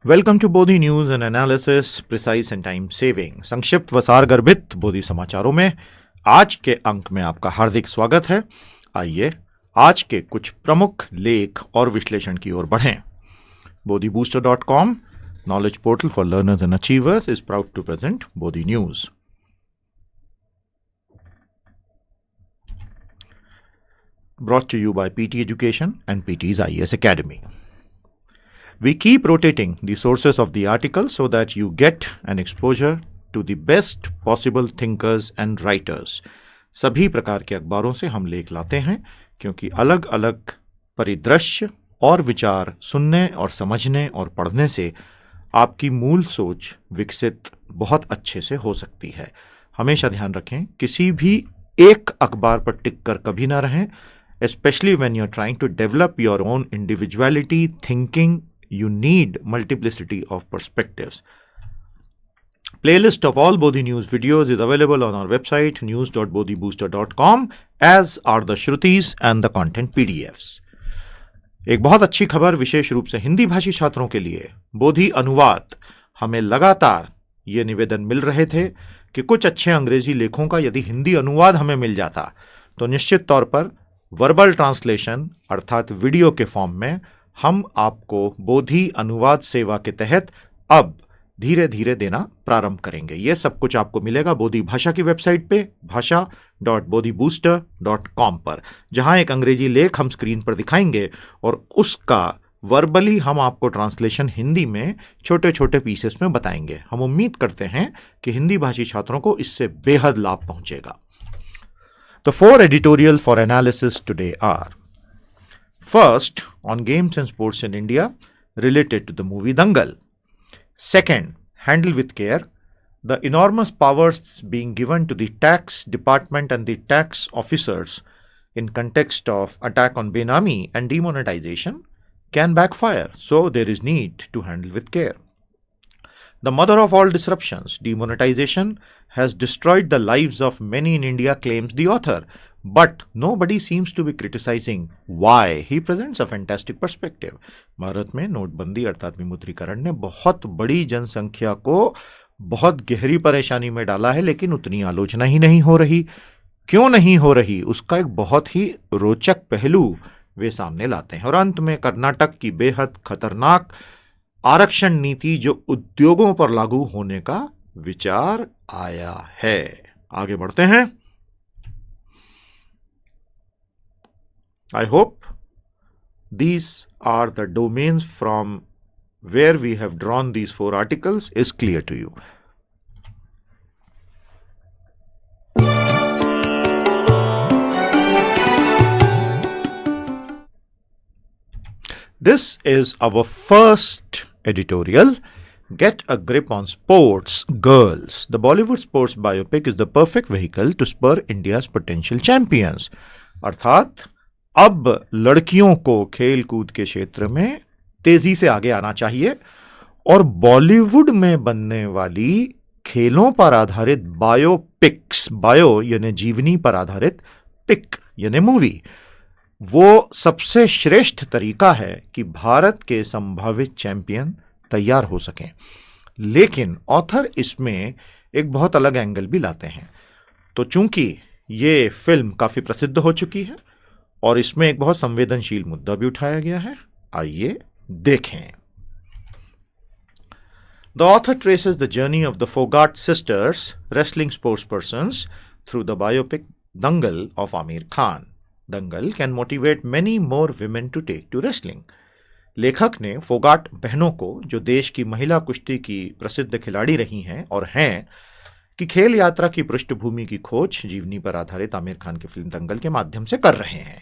Welcome to Bodhi news and analysis precise and time saving. संक्षिप्त व सारगर्भित बोधी समाचारों में आज के अंक में आपका हार्दिक स्वागत है। आइए आज के कुछ प्रमुख लेख और विश्लेषण की ओर बढ़ें। bodhibooster.com, knowledge portal for learners and achievers, is proud to present Bodhi News. Brought to you by PT Education and PT's IES Academy. We keep rotating the sources of the article so that you get an exposure to the best possible thinkers and writers. सभी प्रकार के अखबारों से हम लेख लाते हैं क्योंकि अलग अलग परिदृश्य और विचार सुनने और समझने और पढ़ने से आपकी मूल सोच विकसित बहुत अच्छे से हो सकती है। हमेशा ध्यान रखें, किसी भी एक अखबार पर टिक कर कभी ना रहें, especially when you're trying to develop your own individuality, thinking. You need multiplicity of perspectives. Playlist of all Bodhi News videos is available on our website news.bodhibooster.com, as are the Shrutis and the content PDFs. एक बहुत अच्छी खबर विशेष रूप से हिंदी भाषी छात्रों के लिए। बोधि अनुवाद, हमें लगातार ये निवेदन मिल रहे थे कि कुछ अच्छे अंग्रेजी लेखों का यदि हिंदी अनुवाद हमें मिल जाता तो निश्चित तौर पर वर्बल ट्रांसलेशन अर्थात वीडियो के फॉर्म में हम आपको बोधि अनुवाद सेवा के तहत अब धीरे धीरे देना प्रारंभ करेंगे। यह सब कुछ आपको मिलेगा बोधि भाषा की वेबसाइट पे bhasha.bodhibooster.com पर, जहां एक अंग्रेजी लेख हम स्क्रीन पर दिखाएंगे और उसका वर्बली हम आपको ट्रांसलेशन हिंदी में छोटे छोटे पीसेस में बताएंगे। हम उम्मीद करते हैं कि हिंदी भाषी छात्रों को इससे बेहद लाभ पहुंचेगा। The 4 editorial for analysis today are: First, on games and sports in India related to the movie Dangal. Second, handle with care the enormous powers being given to the tax department and the tax officers in context of attack on Benami and demonetization can backfire, so there is need to handle with care. The mother of all disruptions, demonetization, has destroyed the lives of many in India, claims the author. But nobody seems to be criticizing why. He presents a fantastic perspective. Bharat में नोटबंदी अर्थात विमुद्रीकरण ने बहुत बड़ी जनसंख्या को बहुत गहरी परेशानी में डाला है, लेकिन उतनी आलोचना ही नहीं हो रही। क्यों नहीं हो रही, उसका एक बहुत ही रोचक पहलू वे सामने लाते हैं। और अंत में कर्नाटक की बेहद खतरनाक आरक्षण नीति जो उद्योगों पर लागू होने का विचार आया है। आगे बढ़ते हैं। I hope these are the domains from where we have drawn these 4 articles is clear to you. This is our first editorial. Get a grip on sports, girls. The Bollywood sports biopic is the perfect vehicle to spur India's potential champions. अर्थात अब लड़कियों को खेल कूद के क्षेत्र में तेजी से आगे आना चाहिए और बॉलीवुड में बनने वाली खेलों पर आधारित बायोपिक्स, बायो यानी जीवनी पर आधारित, पिक यानी मूवी, वो सबसे श्रेष्ठ तरीका है कि भारत के संभावित चैंपियन तैयार हो सकें। लेकिन ऑथर इसमें एक बहुत अलग एंगल भी लाते हैं। तो चूंकि ये फिल्म काफी प्रसिद्ध हो चुकी है और इसमें एक बहुत संवेदनशील मुद्दा भी उठाया गया है, आइए देखें। The author traces the journey of the Fogart sisters, wrestling sportspersons, through the biopic Dangal of Aamir Khan. Dangal can motivate many more women to take to wrestling. लेखक ने फोगाट बहनों को, जो देश की महिला कुश्ती की प्रसिद्ध खिलाड़ी रही हैं और हैं, कि खेल यात्रा की पृष्ठभूमि की खोज जीवनी पर आधारित आमिर खान की फिल्म दंगल के माध्यम से कर रहे हैं।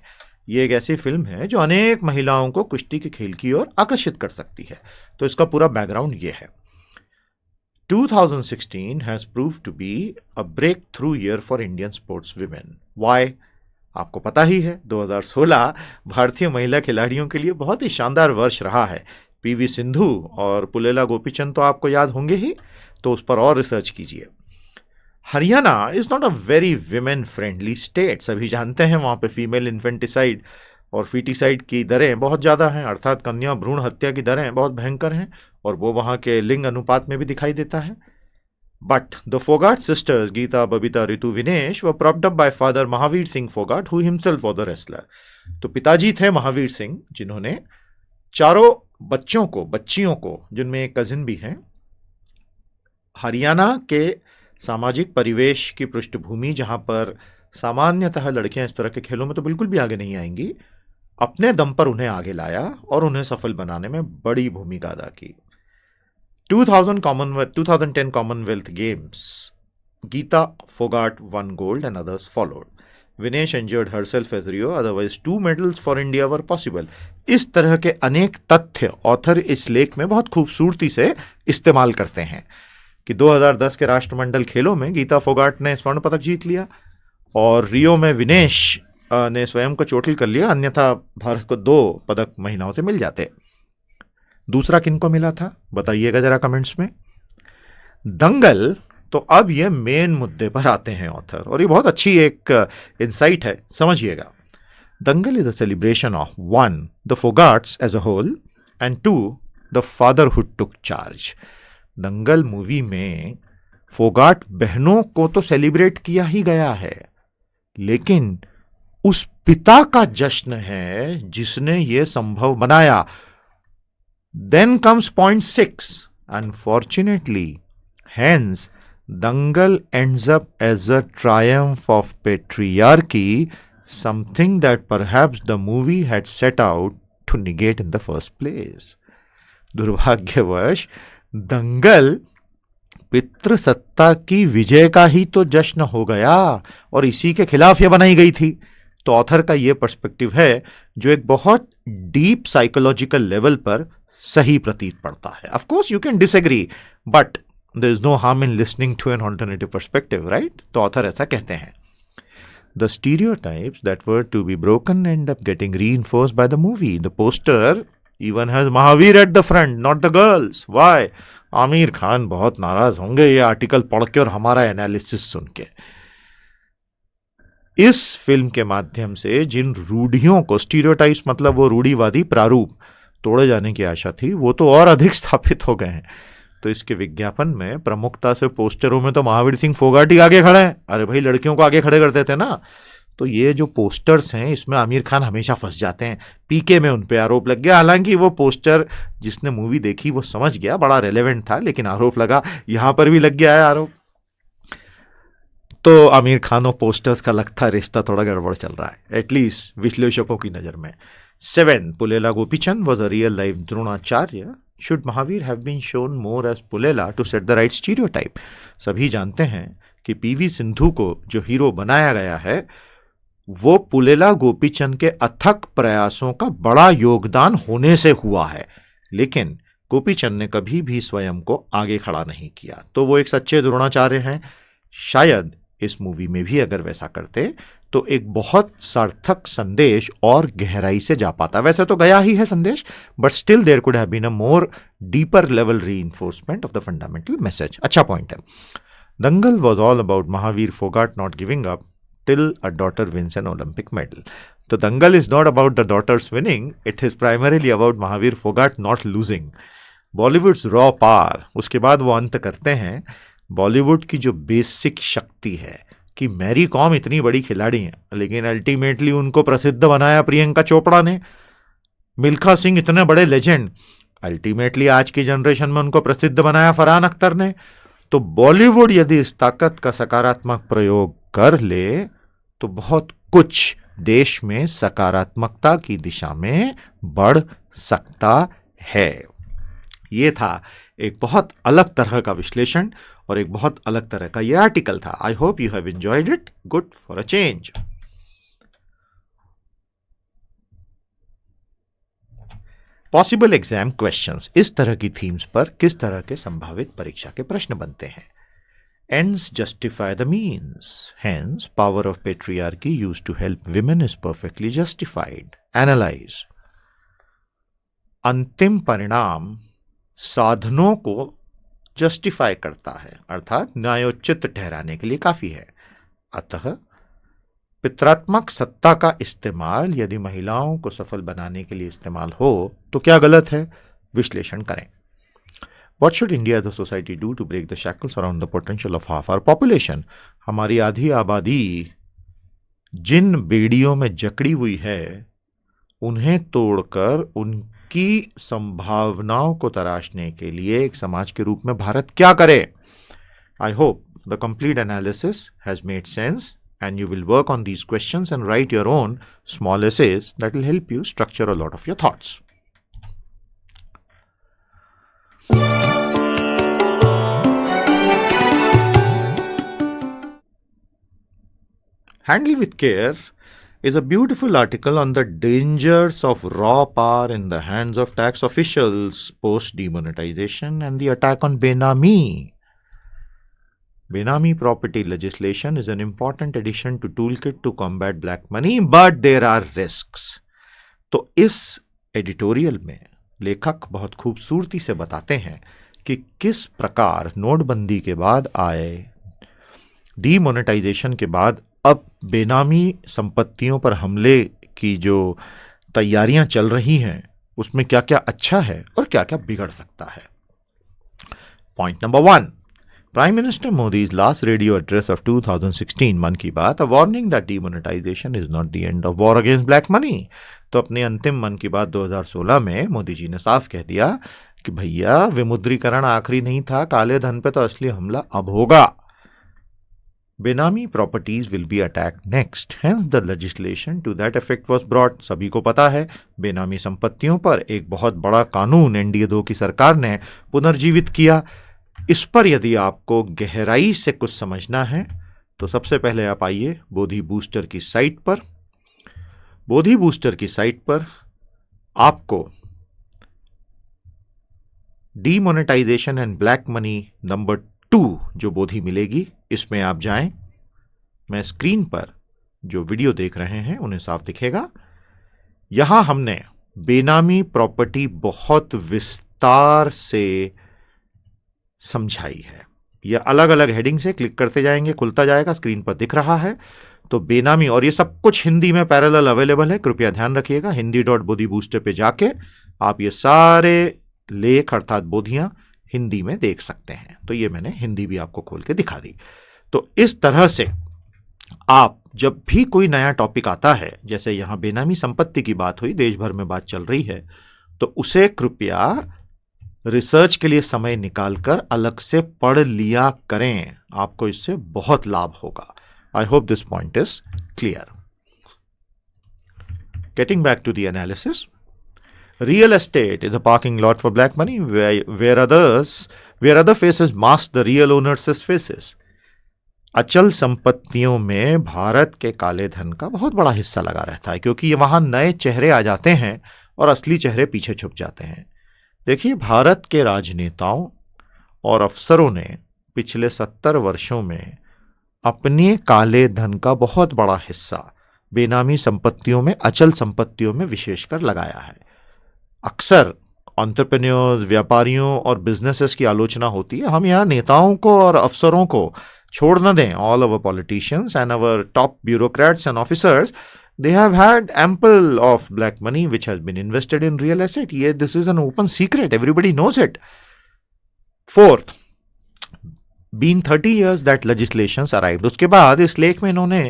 ये एक ऐसी फिल्म है जो अनेक महिलाओं को कुश्ती के खेल की ओर आकर्षित कर सकती है। तो इसका पूरा बैकग्राउंड ये है। 2016 has proved to be a breakthrough year for Indian sports women. Why? आपको पता ही है, 2016 भारतीय महिला खिलाड़ियों के लिए बहुत ही शानदार वर्ष रहा है। पीवी सिंधु और पुलेला गोपीचंद तो आपको याद होंगे ही, तो उस पर और रिसर्च कीजिए। Haryana is not a very women friendly state, सभी जानते हैं वहां पे फीमेल इन्फेंटिसाइड और फीटिसाइड की दरें बहुत ज़्यादा हैं, अर्थात कन्या भ्रूण हत्या की दरें बहुत भयंकर हैं, और वो वहाँ के लिंग अनुपात में भी दिखाई देता है. But the Fogart sisters, Geeta, Babita, Ritu, Vinesh, were propped up by father Mahavir Singh Fogart, who himself was the wrestler. तो पिताजी थे महावीर सिंह, जिन्होंने चारों बच्चियों को, जिनमें एक कजिन भी हैं, हरियाणा के सामाजिक परिवेश की पृष्ठभूमि, जहां पर सामान्यतः लड़कियां इस तरह के खेलों में तो बिल्कुल भी आगे नहीं आएंगी, अपने दम पर उन्हें आगे लाया और उन्हें सफल बनाने में बड़ी भूमिका अदा की. 2010 Commonwealth Games, Geeta Fogart won gold and others followed. Vinesh injured herself as Rio, otherwise 2 medals for India were possible. इस तरह के अनेक तथ्य ऑथर इस लेख में बहुत खूबसूरती से इस्तेमाल करते हैं कि 2010 के राष्ट्रमंडल खेलों में गीता फोगाट ने स्वर्ण पदक जीत लिया और रियो में विनेश ने स्वयं को चोटिल कर लिया, अन्यथा भारत को 2 पदक महिलाओं से मिल जाते. दूसरा किनको मिला था बताइएगा जरा कमेंट्स में. दंगल. तो अब ये मेन मुद्दे पर आते हैं ऑथर, और ये बहुत अच्छी एक इंसाइट है, समझिएगा. Dangal is a celebration of 1 the Phogats as a whole and 2 the fatherhood took charge. Dangal movie में फोगाट बहनों को तो सेलिब्रेट किया ही गया है, लेकिन उस पिता का जश्न है जिसने ये संभव बनाया. Then comes point 6. Unfortunately, hence, Dangal ends up as a triumph of patriarchy, something that perhaps the movie had set out to negate in the first place. दुर्भाग्यवश दंगल पितृसत्ता की विजय का ही तो जश्न हो गया और इसी के खिलाफ यह बनाई गई थी. तो ऑथर का यह पर्सपेक्टिव है जो एक बहुत डीप साइकोलॉजिकल लेवल पर सही प्रतीत पड़ता है. Of course you can disagree, but there is no harm in listening to an alternative perspective, right. तो ऑथर ऐसा कहते हैं. The stereotypes that were to be broken end up getting reinforced by the movie. The poster even has Mahavir at the front, not the girls. Why? Aamir Khan बहुत नाराज होंगे ये article पढ़ के और हमारा एनालिसिस सुन के. इस फिल्म के माध्यम से जिन रूढ़ियों को, स्टीरियोटाइप्स मतलब वो रूढ़िवादी प्रारूप, तोड़े जाने की आशा थी, वो तो और अधिक स्थापित हो गए हैं. तो इसके विज्ञापन में प्रमुखता से पोस्टरों में तो महावीर सिंह फोगाट ही आगे खड़े हैं. अरे भाई, लड़कियों को आगे खड़े करते थे ना. तो ये जो पोस्टर्स हैं इसमें आमिर खान हमेशा फंस जाते हैं. पीके में उन पे आरोप लग गया, हालांकि वो पोस्टर जिसने मूवी देखी वो समझ गया बड़ा रेलेवेंट था, लेकिन आरोप लगा, यहां पर भी लग गया है आरोप. तो आमिर खान और पोस्टर्स का लगता रिश्ता थोड़ा गड़बड़ चल रहा है, एटलीस्ट विश्लेषकों की नजर में. 7. Pulela Gopichan was a real-life Dronacharya. Should Mahavir have been shown more as Pulela to set the right stereotype? सभी जानते हैं कि पीवी सिंधु को जो हीरो बनाया गया है वो पुलेला गोपीचंद के अथक प्रयासों का बड़ा योगदान होने से हुआ है, लेकिन गोपीचंद ने कभी भी स्वयं को आगे खड़ा नहीं किया. तो वो एक सच्चे द्रोणाचार्य हैं. शायद इस मूवी में भी अगर वैसा करते तो एक बहुत सार्थक संदेश और गहराई से जा पाता. वैसे तो गया ही है संदेश, but still there could have been a more deeper level reinforcement of the fundamental message. अच्छा पॉइंट है. Dangal was all about Mahavir Phogat not giving up till a daughter wins an Olympic medal. तो Dangal is not about the daughters winning, it is primarily about Mahavir Phogat not losing. Bollywood's raw पार. उसके बाद वो अंत करते हैं बॉलीवुड की जो बेसिक शक्ति है कि मैरी कॉम इतनी बड़ी खिलाड़ी हैं, लेकिन अल्टीमेटली उनको प्रसिद्ध बनाया प्रियंका चोपड़ा ने. मिल्खा सिंह इतने बड़े लेजेंड, अल्टीमेटली आज की जनरेशन में उनको प्रसिद्ध बनाया फरहान अख्तर ने. तो बॉलीवुड यदि इस ताकत का सकारात्मक प्रयोग कर ले तो बहुत कुछ देश में सकारात्मकता की दिशा में बढ़ सकता है. ये था एक बहुत अलग तरह का विश्लेषण और एक बहुत अलग तरह का यह आर्टिकल था. I hope you have enjoyed it. Good for a change. Possible exam questions. इस तरह की थीम्स पर किस तरह के संभावित परीक्षा के प्रश्न बनते हैं. ends justify the means. Hence, power of patriarchy used to help women is perfectly justified. Analyze. अंतिम परिणाम साधनों को जस्टिफाई करता है, अर्थात न्यायोचित ठहराने के लिए काफी है. अतः पितरात्मक सत्ता का इस्तेमाल यदि महिलाओं को सफल बनाने के लिए इस्तेमाल हो तो क्या गलत है, विश्लेषण करें। What should India as a society do to break the shackles around the potential of half our population? हमारी आधी आबादी जिन बेड़ियों में जकड़ी हुई है उन्हें तोड़कर उनकी संभावनाओं को तराशने के लिए एक समाज के रूप में भारत क्या करे? I hope the complete analysis has made sense and you will work on these questions and write your own small essays that will help you structure a lot of your thoughts. Handle with Care is a beautiful article on the dangers of raw power in the hands of tax officials post demonetization and the attack on Benami. Benami property legislation is an important addition to toolkit to combat black money, but there are risks. तो इस editorial में लेखक बहुत खूबसूरती से बताते हैं कि किस प्रकार नोटबंदी के बाद आए डीमोनेटाइजेशन के बाद अब बेनामी संपत्तियों पर हमले की जो तैयारियां चल रही हैं उसमें क्या क्या अच्छा है और क्या क्या बिगड़ सकता है। Point number 1, Prime Minister Modi's last radio address of 2016 मन की बात, a warning that demonetization is not the end of war against black money। तो अपने अंतिम मन की बात 2016 में मोदी जी ने साफ कह दिया कि भैया विमुद्रीकरण आखिरी नहीं था, काले धन पे तो असली हमला अब होगा। Benami properties will be attacked next, hence the legislation to that effect was brought. सभी को पता है बेनामी संपत्तियों पर एक बहुत बड़ा कानून एनडीए 2 की सरकार ने पुनर्जीवित किया। इस पर यदि आपको गहराई से कुछ समझना है तो सबसे पहले आप आइए बोधि बूस्टर की साइट पर। बोधि बूस्टर की साइट पर आपको demonetisation and black money number 2 जो बोधि मिलेगी, इसमें आप जाएं। मैं स्क्रीन पर जो वीडियो देख रहे हैं उन्हें साफ दिखेगा। यहां हमने बेनामी प्रॉपर्टी बहुत विस्तार से समझाई है। यह अलग अलग हेडिंग से क्लिक करते जाएंगे, खुलता जाएगा, स्क्रीन पर दिख रहा है। तो बेनामी, और ये सब कुछ हिंदी में पैरेलल अवेलेबल है, कृपया ध्यान रखिएगा। hindi.bodhibooster पे जाके आप ये सारे लेख अर्थात बोधियां हिंदी में देख सकते हैं। तो ये मैंने हिंदी भी आपको खोल के दिखा दी। तो इस तरह से आप जब भी कोई नया टॉपिक आता है, जैसे यहां बेनामी संपत्ति की बात हुई, देश भर में बात चल रही है, तो उसे कृपया रिसर्च के लिए समय निकालकर अलग से पढ़ लिया करें, आपको इससे बहुत लाभ होगा। I hope this point is clear. Getting back to the analysis, real estate is a parking lot for black money where other faces mask the real owners' faces। अचल संपत्तियों में भारत के काले धन का बहुत बड़ा हिस्सा लगा रहता है क्योंकि वहां नए चेहरे आ जाते हैं और असली चेहरे पीछे छुप जाते हैं। देखिए, भारत के राजनेताओं और अफसरों ने पिछले 70 वर्षों में अपने काले धन का बहुत बड़ा हिस्सा बेनामी संपत्तियों में, अचल संपत्तियों में विशेषकर लगाया है। अक्सर एंटरप्रेन्योर्स, व्यापारियों और बिजनेसेस की आलोचना होती है। हम यहाँ नेताओं को और अफसरों को छोड़ न दें। All our politicians and our top bureaucrats and officers, they have had ample of black money which has been invested in real estate. This is an open secret, everybody knows it। Fourth, been 30 years that legislations arrived। उसके बाद इस लेख में इन्होंने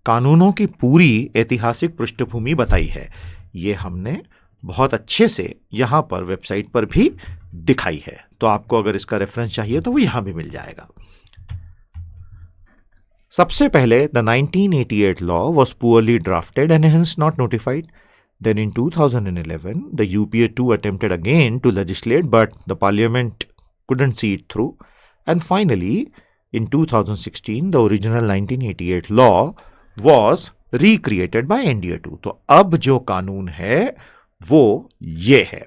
कानूनों की पूरी ऐतिहासिक पृष्ठभूमि बताई है। ये हमने बहुत अच्छे से यहां पर वेबसाइट पर भी दिखाई है, तो आपको अगर इसका रेफरेंस चाहिए तो वो यहां भी मिल जाएगा। सबसे पहले the 1988 law was poorly drafted and hence not notified। Then in 2011 the UPA 2 attempted again to legislate but the parliament couldn't see it through, and finally in 2016 the original 1988 law was recreated by NDA 2। तो अब जो कानून है वो ये है।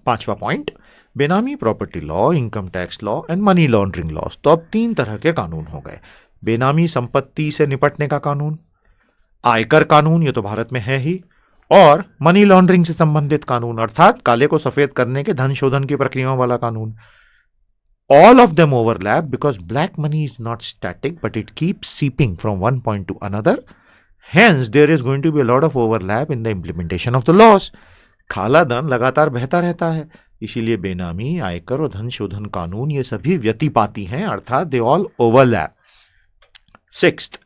5वां point, बेनामी property law, income tax law and money laundering loss. तो अब 3 तरह के कानून हो गए। बेनामी संपत्ति से निपटने का कानून, आयकर कानून, ये तो भारत में है ही, और मनी लॉन्ड्रिंग से संबंधित कानून अर्थात काले को सफेद करने के धन शोधन की प्रक्रियाओं वाला कानून। All of them overlap because black money is not static but it keeps seeping from one point to another, Hence, there is going to be a lot of overlap in the implementation of the laws. काला धन लगातार बहता रहता है, इसीलिए बेनामी, आयकर और धन शोधन कानून ये सभी व्यतिपाती हैं, अर्थात they all overlap. Sixth,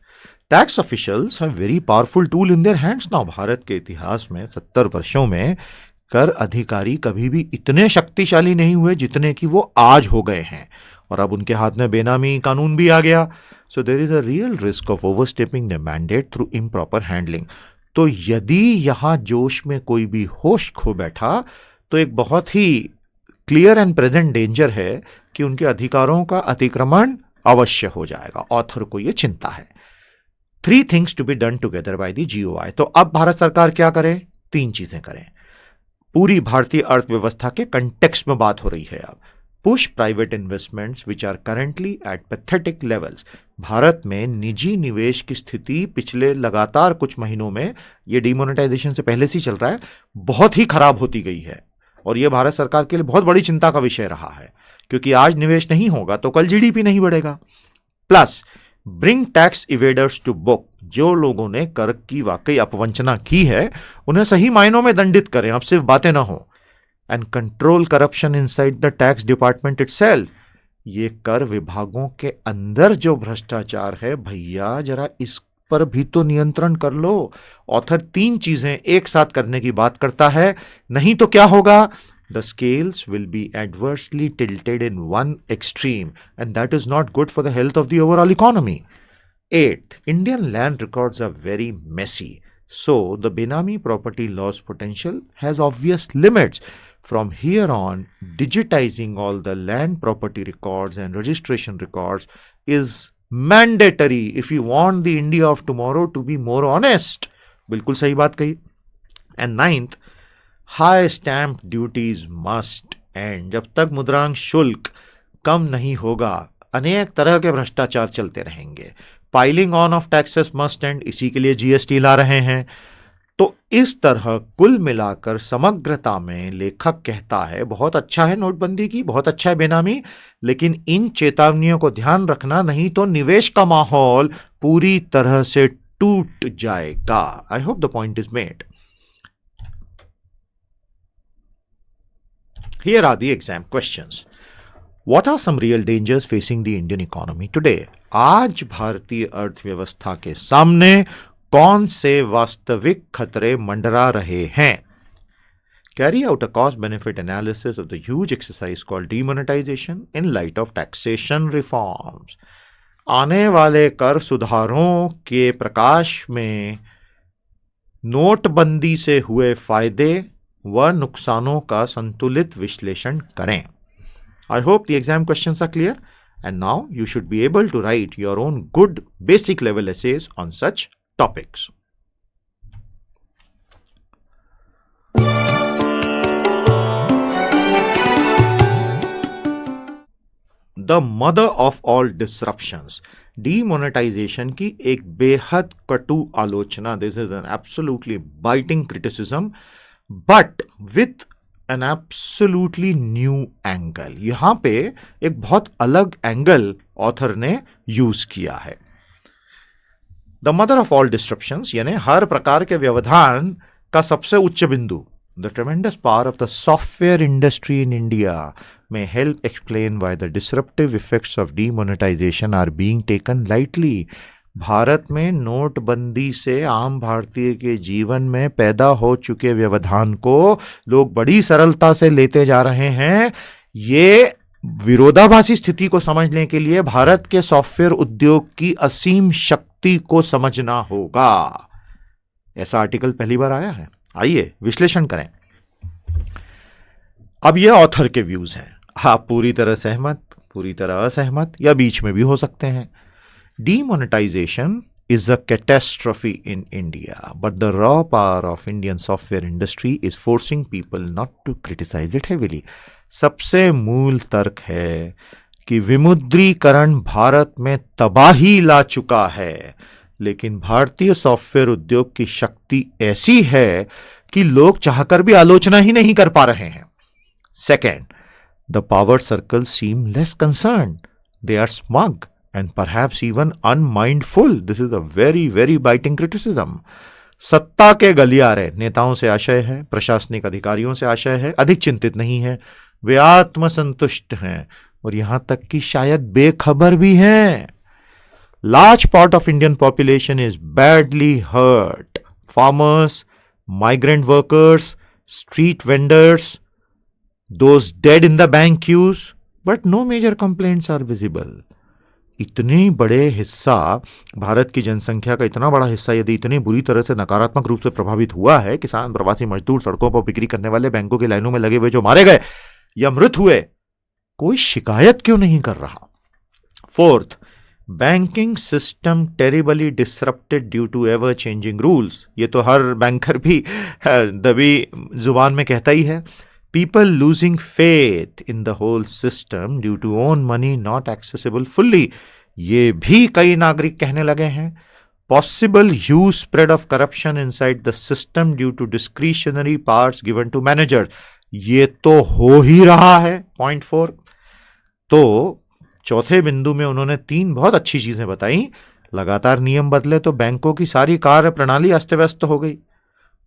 tax officials have very powerful tool in their hands now. Bharat के इतिहास में 70 वर्षों में कर अधिकारी कभी भी इतने शक्तिशाली नहीं हुए जितने कि वो आज हो गए हैं, और अब उनके हाथ में बेनामी कानून भी आ गया. So there is a real risk of overstepping the mandate through improper handling. तो यदि यहां जोश में कोई भी होश खो बैठा तो एक बहुत ही क्लियर एंड प्रेजेंट डेंजर है कि उनके अधिकारों का अतिक्रमण अवश्य हो जाएगा. ऑथर को यह चिंता है. 3 things to be done together by the GOI. तो अब भारत सरकार क्या करे? 3 चीजें करें. पूरी भारतीय अर्थव्यवस्था के कंटेक्स्ट में बात हो रही है अब. Push private investments which are currently at pathetic levels. Bharat में निजी निवेश की स्थिति पिछले लगातार कुछ महीनों में, ये डिमोनेटाइजेशन से पहले से ही चल रहा है, बहुत ही खराब होती गई है. और यह भारत सरकार के लिए बहुत बड़ी चिंता का विषय रहा है, क्योंकि आज निवेश नहीं होगा तो कल जीडीपी नहीं बढ़ेगा. Plus bring tax evaders to book. जो लोगों ने कर की वाकई अपवंचना की है उन्हें सही मायनों में दंडित करें, अब सिर्फ बातें ना हो. And control corruption inside the tax department itself. ये कर विभागों के अंदर जो भ्रष्टाचार है, भैया जरा इस पर भी तो नियंत्रण कर लो. ऑथर 3 चीजें एक साथ करने की बात करता है, नहीं तो क्या होगा? The scales will be adversely tilted in one extreme, and that is not good for the health of the overall economy. 8th, Indian land records are very messy, so the Benami property loss potential has obvious limits. From here on, digitizing all the land property records and registration records is mandatory if you want the India of tomorrow to be more honest. बिल्कुल सही बात कही. And 9th, high stamp duties must and. जब तक मुद्रांक शुल्क कम नहीं होगा अनेक तरह के भ्रष्टाचार चलते रहेंगे. Piling on off taxes must and, इसी के लिए जीएसटी ला रहे हैं. तो इस तरह कुल मिलाकर समग्रता में लेखक कहता है बहुत अच्छा है नोटबंदी की, बहुत अच्छा है बेनामी, लेकिन इन चेतावनियों को ध्यान रखना, नहीं तो निवेश का माहौल पूरी तरह से टूट जाएगा. आई hope the point is made. Here are the exam questions. What are some real dangers facing the Indian economy today? आज भारतीय अर्थव्यवस्था के सामने कौन से वास्तविक खतरे मंडरा रहे हैं? Carry out a cost-benefit analysis of the huge exercise called demonetization in light of taxation reforms. आने वाले कर सुधारों के प्रकाश में नोटबंदी से हुए फायदे व नुकसानों का संतुलित विश्लेषण करें. I hope the exam questions are clear and now you should be able to write your own good basic level essays on such topics. The mother of all disruptions. Demonetisation की एक बेहद कटु आलोचना. This is an absolutely biting criticism, but with an absolutely new angle. यहां पे एक बहुत अलग एंगल ऑथर ने यूज किया है. The mother of all disruptions यानी हर प्रकार के व्यवधान का सबसे उच्च बिंदु. The ट्रेमेंडस power of the software industry in India may help explain why the disruptive effects of demonetization are being taken lightly. Bharat में नोटबंदी से आम भारतीय के जीवन में पैदा हो चुके व्यवधान को लोग बड़ी सरलता से लेते जा रहे हैं. ये विरोधाभासी स्थिति को समझने के लिए भारत के सॉफ्टवेयर उद्योग की असीम शक्ति को समझना होगा. ऐसा आर्टिकल पहली बार आया है. आइए विश्लेषण करें. अब ये ऑथर के व्यूज हैं. आप पूरी तरह सहमत, पूरी तरह असहमत या बीच में भी हो सकते हैं. Demonetization is a catastrophe in India, but the raw power of Indian software industry is forcing people not to criticize it heavily. सबसे मूल तर्क है कि विमुद्रीकरण भारत में तबाही ला चुका है, लेकिन भारतीय सॉफ्टवेयर उद्योग की शक्ति ऐसी है कि लोग चाहकर भी आलोचना ही नहीं कर पा रहे हैं. Second, the power circles seem less concerned. They are smug and perhaps even unmindful. This is a very, very biting criticism. सत्ता के गलियारे नेताओं से आशय है, प्रशासनिक अधिकारियों से आशय है, अधिक चिंतित नहीं है, वे आत्मसंतुष्ट हैं और यहां तक कि शायद बेखबर भी हैं. Large part of Indian population is badly hurt. Farmers, migrant workers, street vendors, those dead in the bank queues, but no major complaints are visible. इतने बड़े हिस्सा, भारत की जनसंख्या का इतना बड़ा हिस्सा यदि इतनी बुरी तरह से नकारात्मक रूप से प्रभावित हुआ है, किसान, प्रवासी मजदूर, सड़कों पर बिक्री करने वाले, बैंकों की लाइनों में लगे हुए जो मारे गए या मृत हुए, कोई शिकायत क्यों नहीं कर रहा? Fourth, banking system terribly disrupted due to ever changing rules. ये तो हर बैंकर भी दबी जुबान में कहता ही है. People losing faith in the whole system due to own money not accessible fully. ये भी कई नागरिक कहने लगे हैं. Possible huge spread of corruption inside the system due to discretionary powers given to managers. ये तो हो ही रहा है. पॉइंट 4. तो चौथे बिंदु में उन्होंने 3 बहुत अच्छी चीजें बताई. लगातार नियम बदले तो बैंकों की सारी कार्य प्रणाली अस्त व्यस्त हो गई.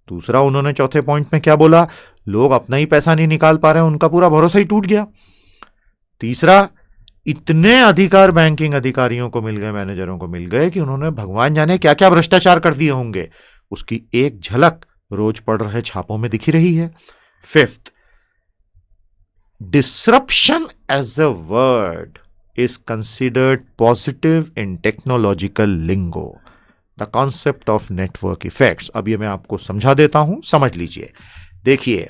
दूसरा, उन्होंने चौथे पॉइंट में क्या बोला? लोग अपना ही पैसा नहीं निकाल पा रहे, उनका पूरा भरोसा ही टूट गया. तीसरा, इतने अधिकार बैंकिंग अधिकारियों को मिल गए, मैनेजरों को मिल गए कि उन्होंने भगवान जाने क्या क्या भ्रष्टाचार कर दिए होंगे, उसकी एक झलक रोज पढ़ रहे छापों में दिख ही रही है. Fifth, disruption as a word is considered positive in technological lingo. The concept of network effects. अब ये मैं आपको समझा देता हूं, समझ लीजिए. देखिए,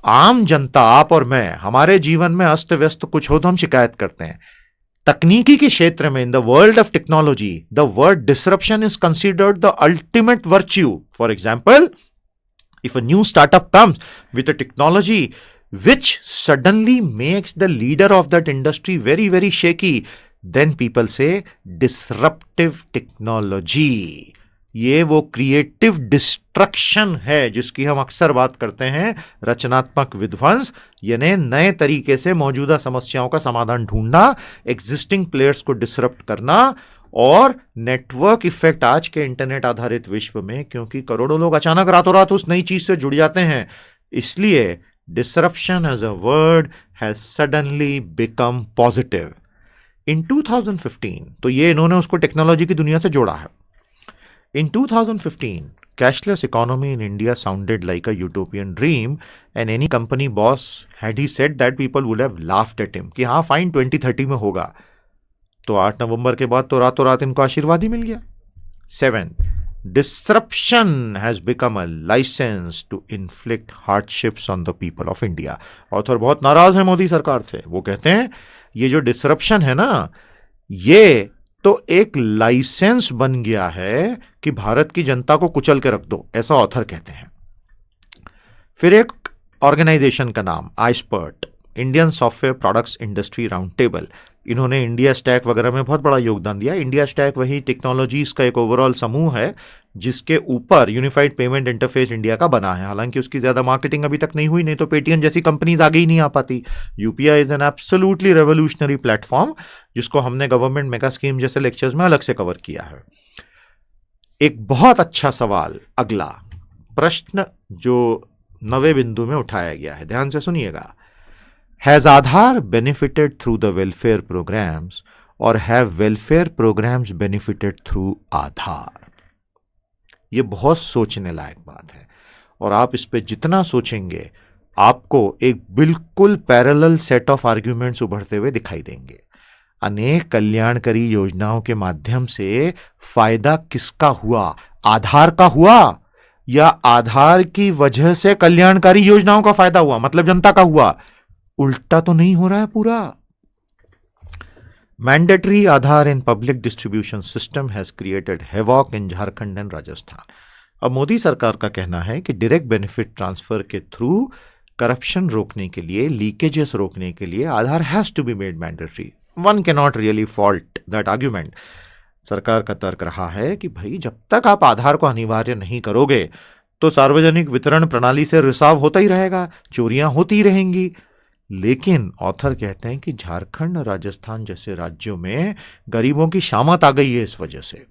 आम जनता, आप और मैं, हमारे जीवन में अस्त व्यस्त कुछ हो तो हम शिकायत करते हैं. तकनीकी के क्षेत्र में, in the world of technology, the word disruption is considered the ultimate virtue. For example, if a new startup comes with a technology which suddenly makes the leader of that industry very, very shaky, then people say disruptive technology. ये वो creative destruction है जिसकी हम अक्सर बात करते हैं, रचनात्मक विध्वंस, यानी नए तरीके से मौजूदा समस्याओं का समाधान ढूंढना, एग्जिस्टिंग प्लेयर्स को डिसरप्ट करना. और नेटवर्क इफेक्ट आज के इंटरनेट आधारित विश्व में, क्योंकि करोड़ों लोग अचानक रातों रात उस नई चीज से जुड़ जाते हैं, इसलिए disruption as a word has suddenly become positive. In 2015, तो ये इन्होंने उसको टेक्नोलॉजी की दुनिया से जोड़ा है. In 2015, cashless economy in India sounded like a utopian dream, and any company boss, had he said that, people would have laughed at him कि हाँ फाइन 2030 में होगा. तो 8 नवंबर के बाद तो रातों रात इनको आशीर्वाद ही मिल गया. 7. Disruption has become a license to inflict hardships on the people of India. Author बहुत नाराज है मोदी सरकार से. वो कहते हैं ये जो डिसरप्शन है ना, ये तो एक लाइसेंस बन गया है कि भारत की जनता को कुचल के रख दो, ऐसा ऑथर कहते हैं. फिर एक ऑर्गेनाइजेशन का नाम iSPIRT, Indian software products industry round table. इन्होंने इंडिया स्टैक वगैरह में बहुत बड़ा योगदान दिया. इंडिया स्टैक वही टेक्नोलॉजीज का एक ओवरऑल समूह है जिसके ऊपर यूनिफाइड पेमेंट इंटरफेस इंडिया का बना है. हालांकि उसकी ज्यादा मार्केटिंग अभी तक नहीं हुई, नहीं तो पेटीएम जैसी कंपनीज आगे ही नहीं आ पाती. UPI is an absolutely revolutionary platform जिसको हमने गवर्नमेंट मेगा स्कीम जैसे लेक्चर्स में अलग से कवर किया है. एक बहुत अच्छा सवाल, अगला प्रश्न जो 9वें बिंदु में उठाया गया है, ध्यान से सुनिएगा. Has Aadhaar benefited through the welfare programs or have welfare programs benefited through Aadhaar? ये बहुत सोचने लायक बात है और आप इस पे जितना सोचेंगे आपको एक बिल्कुल पैरेलल सेट ऑफ आर्ग्यूमेंट्स उभरते हुए दिखाई देंगे. अनेक कल्याणकारी योजनाओं के माध्यम से फायदा किसका हुआ? आधार का हुआ या आधार की वजह से कल्याणकारी योजनाओं का फायदा हुआ, मतलब जनता का हुआ? उल्टा तो नहीं हो रहा है पूरा. Mandatory Aadhaar in public distribution system has created havoc in Jharkhand and Rajasthan. अब मोदी सरकार का कहना है कि डायरेक्ट बेनिफिट ट्रांसफर के थ्रू करप्शन रोकने के लिए, लीकेजेस रोकने के लिए Aadhaar has to be made mandatory. One can not really fault that argument. सरकार का तर्क रहा है कि भाई जब तक आप आधार को अनिवार्य नहीं करोगे तो सार्वजनिक वितरण प्रणाली से रिसाव होता ही रहेगा, चोरियां होती ही रहेंगी. लेकिन ऑथर कहते हैं कि झारखंड और राजस्थान जैसे राज्यों में गरीबों की शामत आ गई है इस वजह से।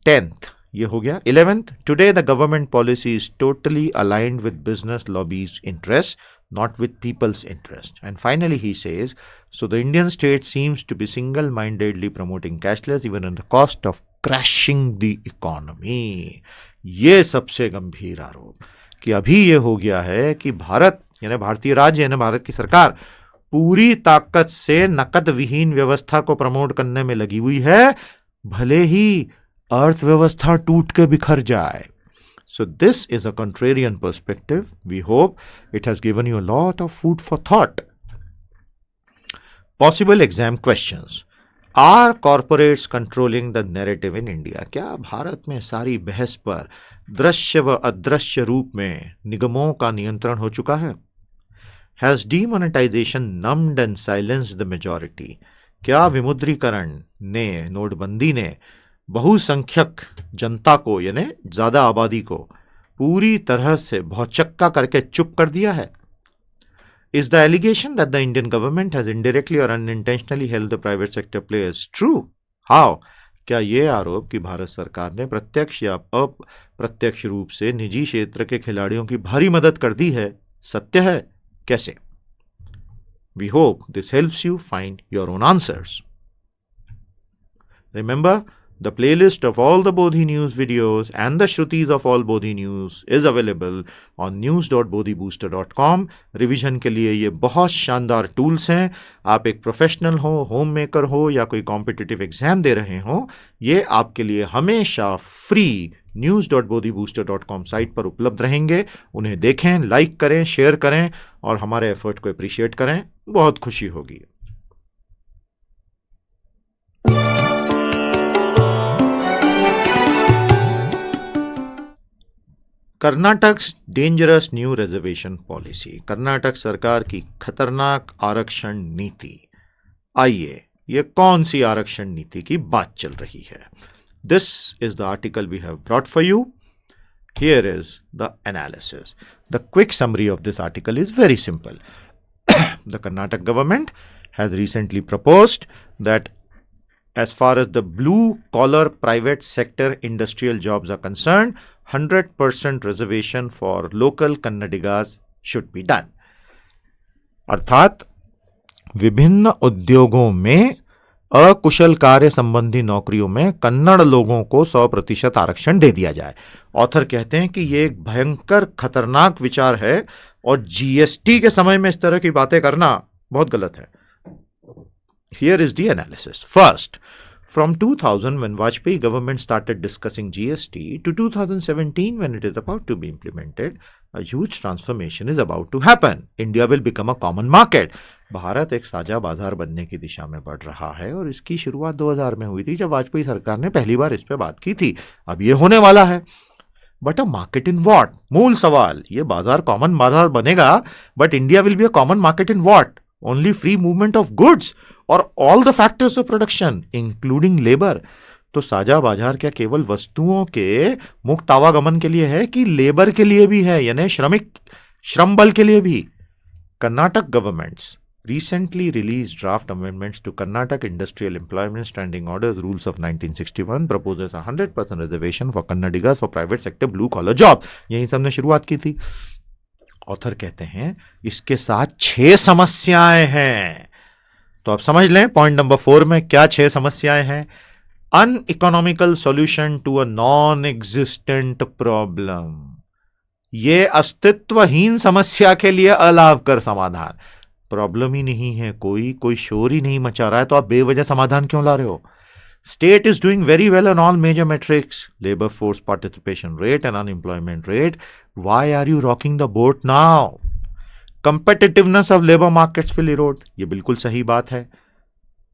10th ये हो गया। 11th, today the government policy is totally aligned with business lobbies interest, not with people's interest. And finally he says, so the Indian state seems to be single-mindedly promoting cashless even at the cost of crashing the economy. ये सबसे गंभीर आरोप कि अभी ये हो गया है कि भारत यानी भारतीय राज्य यानी भारत की सरकार पूरी ताकत से नकद विहीन व्यवस्था को प्रमोट करने में लगी हुई है, भले ही अर्थव्यवस्था टूट के बिखर जाए। So this is a contrarian perspective. We hope it has given you a lot of food for thought. Possible exam questions. Are corporates controlling the narrative in India? क्या भारत में सारी बहस पर दृश्य व अदृश्य रूप में निगमों का नियंत्रण हो चुका है? Has demonetization numbed and silenced the majority? क्या विमुद्रीकरण ने, नोटबंदी ने बहुसंख्यक जनता को यानी ज्यादा आबादी को पूरी तरह से भौचक्का करके चुप कर दिया है? Is the allegation that the Indian government has indirectly or unintentionally helped the private sector players true? How? क्या ये आरोप कि भारत सरकार ने प्रत्यक्ष या अप्रत्यक्ष रूप से निजी क्षेत्र के खिलाड़ियों की भारी मदद कर दी है सत्य है? कैसे? We hope this helps you find your own answers. Remember, the playlist of all the Bodhi News videos and the Shrutis of all Bodhi News is available on news.bodhibooster.com. Revision के लिए ये बहुत शानदार टूल्स हैं। आप एक professional हो, home maker हो या कोई कॉम्पिटिटिव एग्जाम दे रहे हो, ये आपके लिए हमेशा फ्री news.bodhibooster.com साइट पर उपलब्ध रहेंगे। उन्हें देखें, लाइक करें, शेयर करें और हमारे एफर्ट को अप्रिशिएट करें, बहुत खुशी होगी। Karnataka dangerous new reservation policy, Karnataka सरकार की खतरनाक आरक्षण नीति। आइए, ये कौन सी आरक्षण नीति की बात चल रही है? This is the article we have brought for you. Here is the analysis. The quick summary of this article is very simple. The Karnataka government has recently proposed that as far as the blue collar private sector industrial jobs are concerned, 100% reservation for local Kannadigas should be done. अर्थात विभिन्न उद्योगों में अकुशल कार्य संबंधी नौकरियों में कन्नड़ लोगों को 100% आरक्षण दे दिया जाए। ऑथर कहते हैं कि यह एक भयंकर खतरनाक विचार है और जीएसटी के समय में इस तरह की बातें करना बहुत गलत है। Here is the analysis. First, from 2000 when Vajpayee government started discussing GST to 2017 when it is about to be implemented, a huge transformation is about to happen. India will become a common market. Bharat एक साझा बाजार बनने की दिशा में बढ़ रहा है और इसकी शुरुआत 2000 में हुई थी जब वाजपेयी सरकार ने पहली बार इस पे बात की थी। अब ये होने वाला है। But a market in what? मूल सवाल, ये बाजार कॉमन बाजार बनेगा, but India will be a common market in what? Only free movement of goods or all the factors of production including labor? तो साझा बाजार क्या केवल वस्तुओं के मुक्त आवागमन के लिए है कि लेबर के लिए भी है, यानी श्रम बल के लिए भी? Karnataka governments recently released draft amendments to Karnataka Industrial Employment Standing Orders Rules of 1961 proposes a 100% reservation for Kannadigas for private sector blue collar job. यही सबने शुरुआत की थी। ऑथर कहते हैं इसके साथ 6 समस्याएं हैं। तो आप समझ लें पॉइंट नंबर 4 में क्या 6 समस्याएं हैं। Uneconomical solution to a non existent problem, ये अस्तित्वहीन समस्या के लिए अलाभकर समाधान। प्रॉब्लम ही नहीं है, कोई शोर ही नहीं मचा रहा है, तो आप बेवजह समाधान क्यों ला रहे हो? State is doing very well on all major metrics, labor force participation rate and unemployment rate. Why are you rocking the boat now? Competitiveness of labor markets will erode. ये बिल्कुल सही बात है।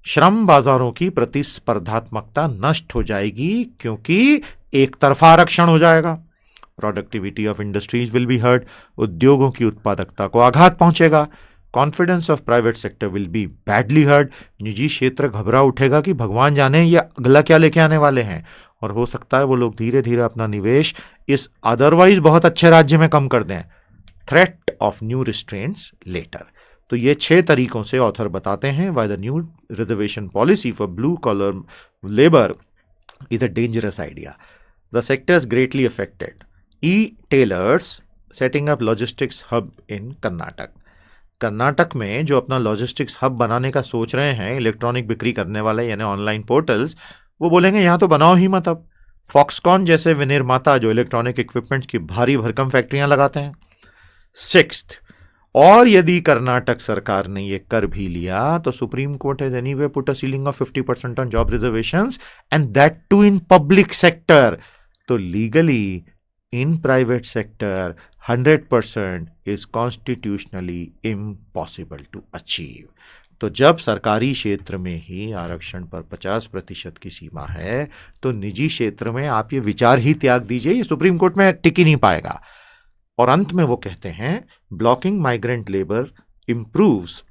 श्रम बाजारों की प्रतिस्पर्धात्मकता नष्ट हो जाएगी क्योंकि एक तरफा आरक्षण हो जाएगा। Productivity of industries will be hurt. उद्योगों की उत्पादकता को आघात पहुंचेगा। Confidence of private sector will be badly hurt. निजी क्षेत्र घबरा उठेगा कि भगवान जाने ये अगला क्या लेके आने वाले हैं, और हो सकता है वो लोग धीरे धीरे अपना निवेश इस अदरवाइज बहुत अच्छे राज्य में कम कर दें। Threat of new restraints letter. तो तो ये 6 तरीकों से ऑथर बताते हैं why the new reservation policy for blue collar labour is a dangerous idea. The sectors greatly affected. E-tailers setting up logistics hub in Karnataka. Karnataka में जो अपना लॉजिस्टिक्स हब बनाने का सोच रहे हैं इलेक्ट्रॉनिक बिक्री करने वाले यानी ऑनलाइन पोर्टल्स, वो बोलेंगे यहाँ तो बनाओ ही मत. अब फॉक्सकॉन जैसे विनिर्माता जो इलेक्ट्रॉनिक इक्विपमेंट्स की भारी भरकम फैक्ट्रियां लगाते हैं. 6th, और यदि कर्नाटक सरकार ने ये कर भी लिया तो Supreme Court has anyway put a ceiling of 50% on job reservations and that too in public sector. तो legally in private sector 100% is constitutionally impossible to achieve. तो जब सरकारी क्षेत्र में ही आरक्षण पर 50% की सीमा है तो निजी क्षेत्र में आप ये विचार ही त्याग दीजिए, ये सुप्रीम कोर्ट में टिक ही नहीं पाएगा. और अंत में वो कहते हैं blocking migrant labour improves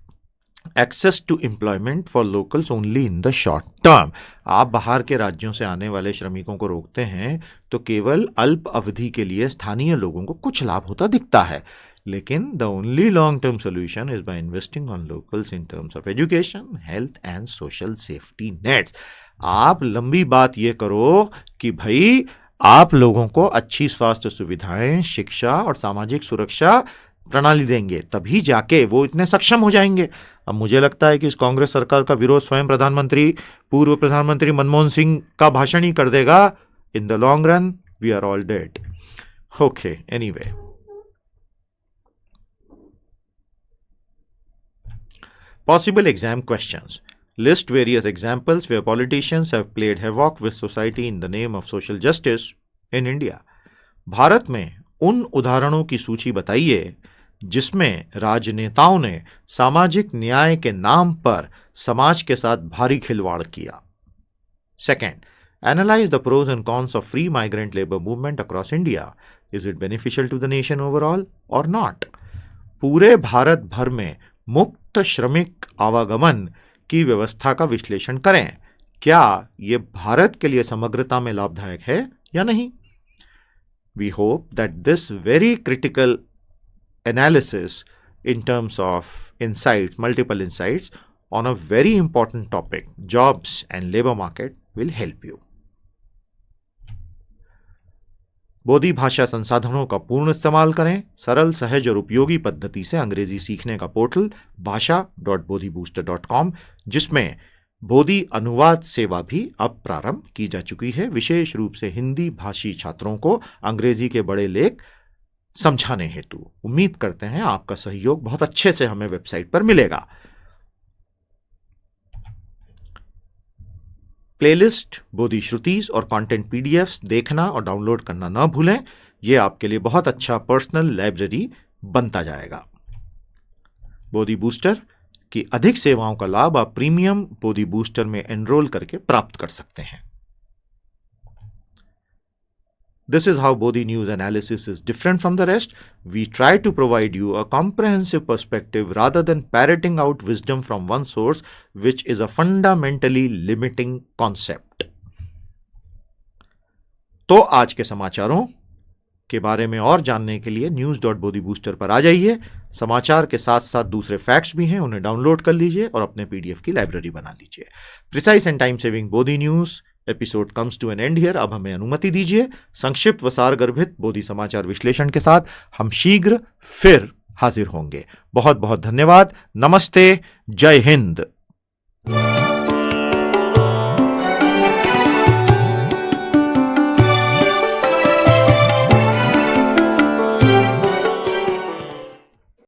access to employment for locals only in the short term. आप बाहर के राज्यों से आने वाले श्रमिकों को रोकते हैं तो केवल अल्प अवधि के लिए स्थानीय लोगों को कुछ लाभ होता दिखता है, लेकिन the only long term solution is by investing on locals in terms of education, health and social safety nets. आप लंबी बात ये करो कि भाई आप लोगों को अच्छी स्वास्थ्य सुविधाएं, शिक्षा और सामाजिक सुरक्षा प्रणाली देंगे, तभी जाके वो इतने सक्षम हो जाएंगे. अब मुझे लगता है कि इस कांग्रेस सरकार का विरोध स्वयं पूर्व प्रधानमंत्री मनमोहन सिंह का भाषण ही कर देगा. In the long run we are all dead. Okay, anyway. Possible exam questions. List various examples where politicians have played havoc with society in the name of social justice in India. Bharat में उन उदाहरणों की सूची बताइए जिसमें राजनेताओं ने सामाजिक न्याय के नाम पर समाज के साथ भारी खिलवाड़ किया. Second, analyze the pros and cons of free migrant labor movement across India. Is it beneficial to the nation overall or not? पूरे भारत भर में मुक्त श्रमिक आवागमन की व्यवस्था का विश्लेषण करें. क्या यह भारत के लिए समग्रता में लाभदायक है या नहीं? We hope that this very critical analysis in terms of insights, multiple insights on a very important topic, jobs and labor market, will help you. Bodhi भाषा संसाधनों का पूर्ण इस्तेमाल करें. सरल, सहज और उपयोगी पद्धति से अंग्रेजी सीखने का पोर्टल bhasha.bodhibooster.com, जिसमें बोधी अनुवाद सेवा भी अब प्रारंभ की जा चुकी है, विशेष रूप से हिंदी भाषी छात्रों को अंग्रेजी के बड़े लेख समझाने हेतु. उम्मीद करते हैं आपका सहयोग बहुत अच्छे से हमें वेबसाइट पर मिलेगा. प्लेलिस्ट, बोधी श्रुतिस और कंटेंट पीडीएफ्स देखना और डाउनलोड करना ना भूलें. यह आपके लिए बहुत अच्छा पर्सनल लाइब्रेरी बनता जाएगा. बोधी बूस्टर की अधिक सेवाओं का लाभ आप प्रीमियम बोधी बूस्टर में एनरोल करके प्राप्त कर सकते हैं. This is how Bodhi News Analysis is different from the rest. We try to provide you a comprehensive perspective rather than parroting out wisdom from one source, which is a fundamentally limiting concept. तो आज के समाचारों के बारे में और जानने के लिए news.bodhibooster पर आ जाइए. समाचार के साथ साथ दूसरे फैक्ट्स भी हैं, उन्हें डाउनलोड कर लीजिए और अपने पीडीएफ की लाइब्रेरी बना लीजिए. Precise and time saving Bodhi news episode comes to an end here. अब हमें अनुमति दीजिए. संक्षिप्त व सारगर्भित बोधी समाचार विश्लेषण के साथ हम शीघ्र फिर हाजिर होंगे. बहुत बहुत धन्यवाद. नमस्ते. जय हिंद.